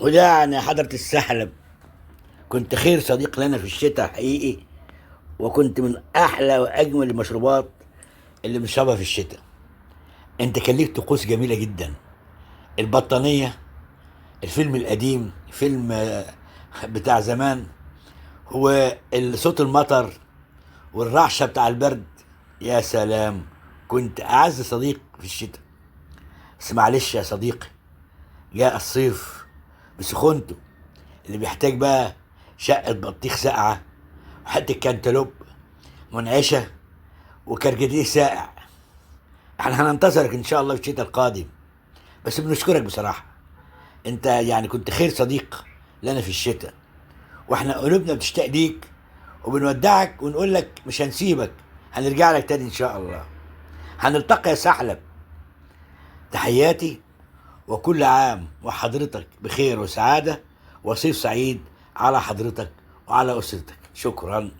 ودعني حضرة السحلب. كنت خير صديق لنا في الشتاء حقيقي، وكنت من أحلى وأجمل المشروبات اللي بنشربها في الشتاء. أنت كان ليك طقوس جميلة جدا: البطانية، الفيلم القديم، فيلم بتاع زمان، وصوت المطر والرعشة بتاع البرد. يا سلام، كنت أعز صديق في الشتاء. بس معلش يا صديقي، جاء الصيف بسخونته، اللي بيحتاج بقى شقة بطيخ ساقعة وحتة كانتالوب منعشة وكركديه ساقع. احنا هننتظرك ان شاء الله في الشتاء القادم. بس بنشكرك بصراحة، انت يعني كنت خير صديق لنا في الشتاء، واحنا قلوبنا بتشتاق ليك، وبنودعك ونقول لك مش هنسيبك، هنرجع لك تاني ان شاء الله. هنلتقي يا سحلب. تحياتي، وكل عام وحضرتك بخير وسعادة، وصيف سعيد على حضرتك وعلى أسرتك. شكرا.